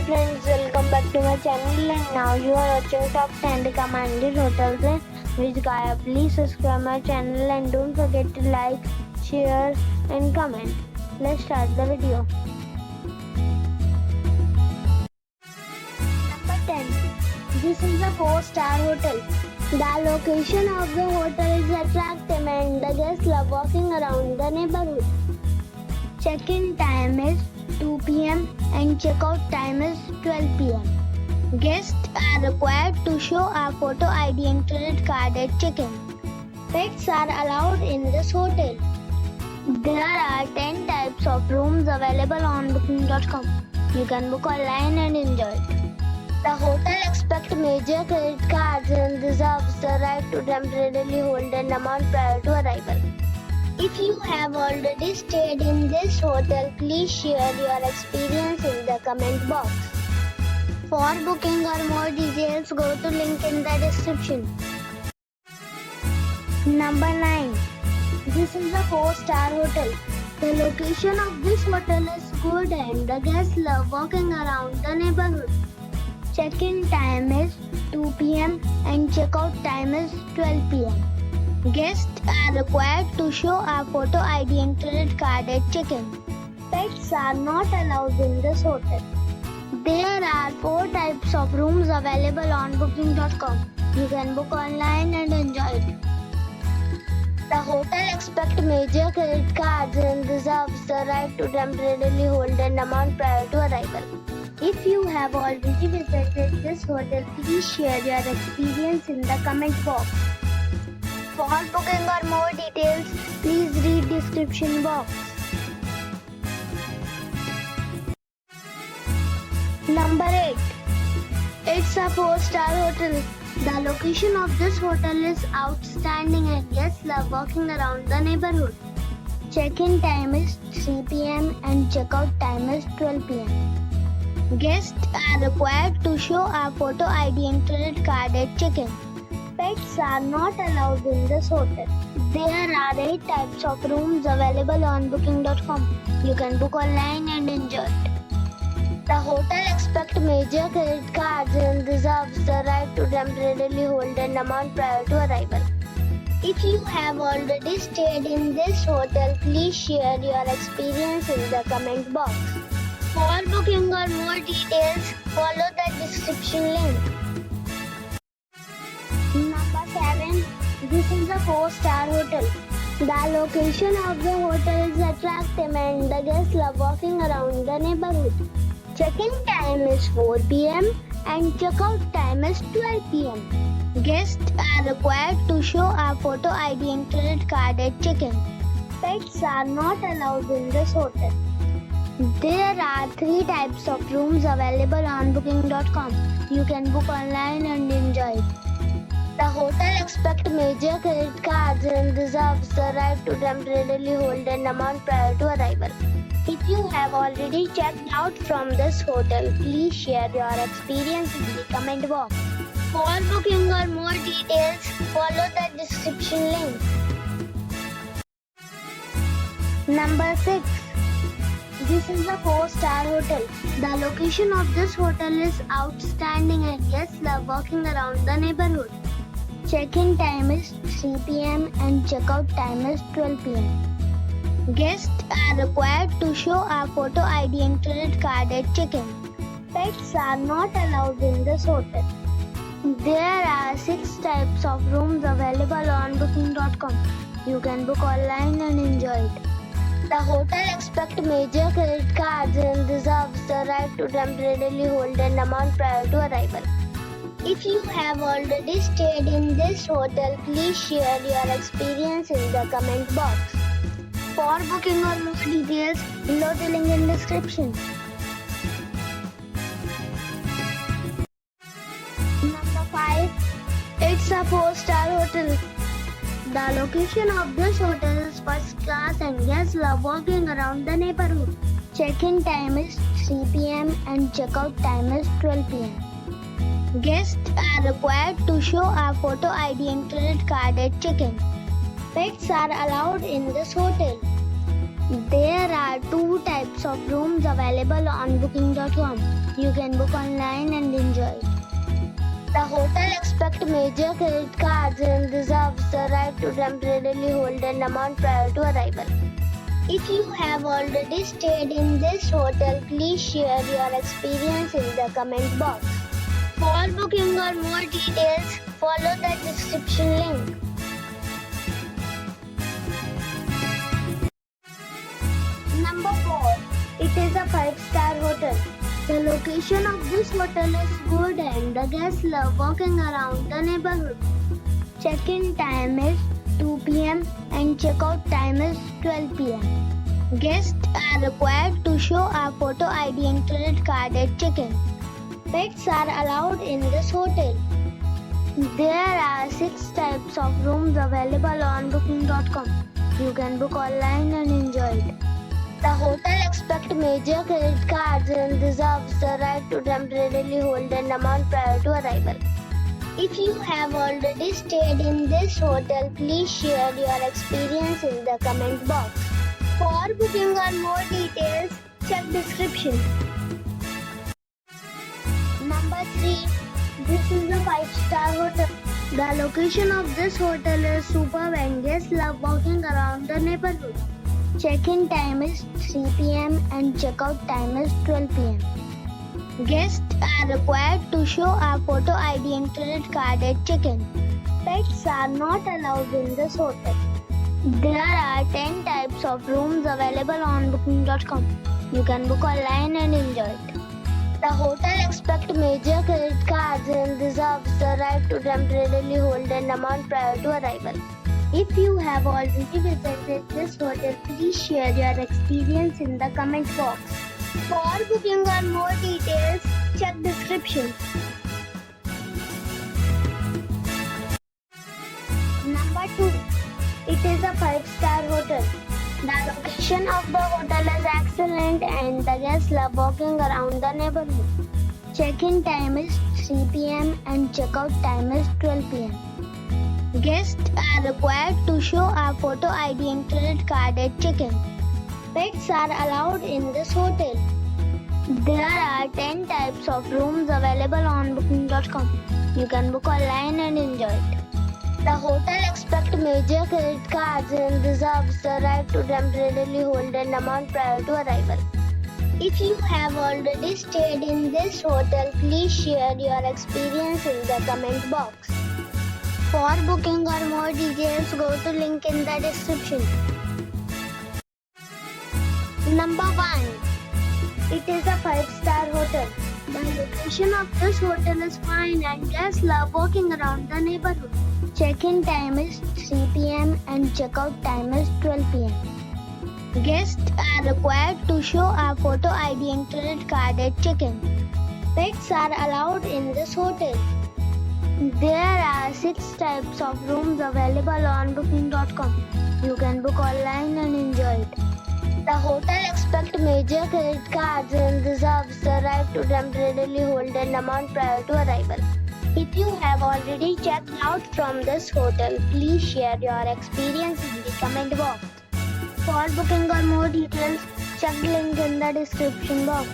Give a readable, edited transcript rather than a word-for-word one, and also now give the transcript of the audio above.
friends, welcome back to my channel, and now you are watching top 10 recommended hotels in Vizcaya. Please subscribe my channel and don't forget to like, share and comment. Let's start the video. Number 10. This is a 4-star hotel. The location of the hotel is attractive and the guests love walking around the neighborhood. Check-in time is 2 p.m. and check-out time is 12 p.m. Guests are required to show a photo ID and credit card at check-in. Pets are allowed in this hotel. There are 10 types of rooms available on booking.com. You can book online and enjoy it. The hotel expects major credit cards and reserves the right to temporarily hold an amount prior to arrival. If you have already stayed in this hotel, please share your experience in the comment box. For booking or more details, go to link in the description. Number 9. This is a 4-star hotel. The location of this hotel is good and the guests love walking around the neighborhood. Check-in time is 2 p.m. and check-out time is 12 p.m. Guests are required to show a photo ID and credit card at check-in. Pets are not allowed in this hotel. There are 4 types of rooms available on booking.com. You can book online and enjoy it. The hotel expects major credit cards and reserves the right to temporarily hold an amount prior to arrival. If you have already visited this hotel, please share your experience in the comment box. For booking or more details, please read description box. Number 8. It's a 4-star hotel. The location of this hotel is outstanding and guests love walking around the neighborhood. Check-in time is 3 p.m. and check-out time is 12 p.m. Guests are required to show a photo ID and credit card at check-in. Pets are not allowed in this hotel. There are 8 types of rooms available on booking.com. You can book online and enjoy it. The hotel expects major credit cards and reserves the right to temporarily hold an amount prior to arrival. If you have already stayed in this hotel, please share your experience in the comment box. For booking or more details, follow the description link. Number 7. This is a 4-star hotel. The location of the hotel is attractive and the guests love walking around the neighborhood. Check-in time is 4 p.m. and check-out time is 12 p.m. Guests are required to show a photo ID and credit card at check-in. Pets are not allowed in this hotel. There are 3 types of rooms available on booking.com. You can book online and enjoy it. The hotel expects major credit cards and reserves the right to temporarily hold an amount prior to arrival. If you have already checked out from this hotel, please share your experience in the comment box. For booking or more details, follow the description link. Number 6. This is a 4-star hotel. The location of this hotel is outstanding and guests love walking around the neighborhood. Check-in time is 3 p.m. and check-out time is 12 p.m. Guests are required to show a photo ID and credit card at check-in. Pets are not allowed in this hotel. There are 6 types of rooms available on booking.com. You can book online and enjoy it. The hotel expects major credit cards and reserves the right to temporarily hold an amount prior to arrival. If you have already stayed in this hotel, please share your experience in the comment box. For booking or more details, below the link in description. Number 5. It's a 4-star hotel. The location of this hotel is first class and guests love walking around the neighborhood. Check-in time is 3 p.m. and check-out time is 12 p.m. Guests are required to show a photo ID and credit card at check-in. Pets are allowed in this hotel. There are two types of rooms available on booking.com. You can book online and enjoy it. The hotel expects major credit cards and reserves the right to temporarily hold an amount prior to arrival. If you have already stayed in this hotel, please share your experience in the comment box. For booking or more details, follow the description link. Number 4. It is a 5-star hotel. The location of this hotel is good and the guests love walking around the neighborhood. Check-in time is 2 p.m. and check-out time is 12 p.m. Guests are required to show a photo ID and credit card at check-in. Pets are allowed in this hotel. There are 6 types of rooms available on booking.com. You can book online and enjoy it. The hotel expects major credit cards and reserves the right to temporarily hold an amount prior to arrival. If you have already stayed in this hotel, please share your experience in the comment box. For booking or more details, check description. Number 3. This is a 5-star hotel. The location of this hotel is superb and guests love walking around the neighborhood. Check-in time is 3 p.m. and check-out time is 12 p.m. Guests are required to show a photo ID and credit card at check-in. Pets are not allowed in this hotel. There are 10 types of rooms available on booking.com. You can book online and enjoy it. The hotel expects major credit cards and reserves the right to temporarily hold an amount prior to arrival. If you have already visited this hotel, please share your experience in the comment box. For booking or more details, check description. Number 2. It is a 5-star hotel. The location of the hotel is excellent and the guests love walking around the neighborhood. Check-in time is 3 p.m. and check-out time is 12 p.m. Guests are required to show a photo ID and credit card at check-in. Pets are allowed in this hotel. There are 10 types of rooms available on booking.com. You can book online and enjoy it. The hotel expects major credit cards and reserves the right to temporarily hold an amount prior to arrival. If you have already stayed in this hotel, please share your experience in the comment box. For booking or more details, go to link in the description. Number 1. It is a 5-star hotel. The location of this hotel is fine and guests love walking around the neighborhood. Check-in time is 3 p.m. and check-out time is 12 p.m. Guests are required to show a photo ID and credit card at check-in. Pets are allowed in this hotel. There are 6 types of rooms available on booking.com. You can book online and enjoy it. The hotel expects major credit cards and reserves the right to temporarily hold an amount prior to arrival. If you have already checked out from this hotel, please share your experience in the comment box. For booking or more details, check the link in the description box.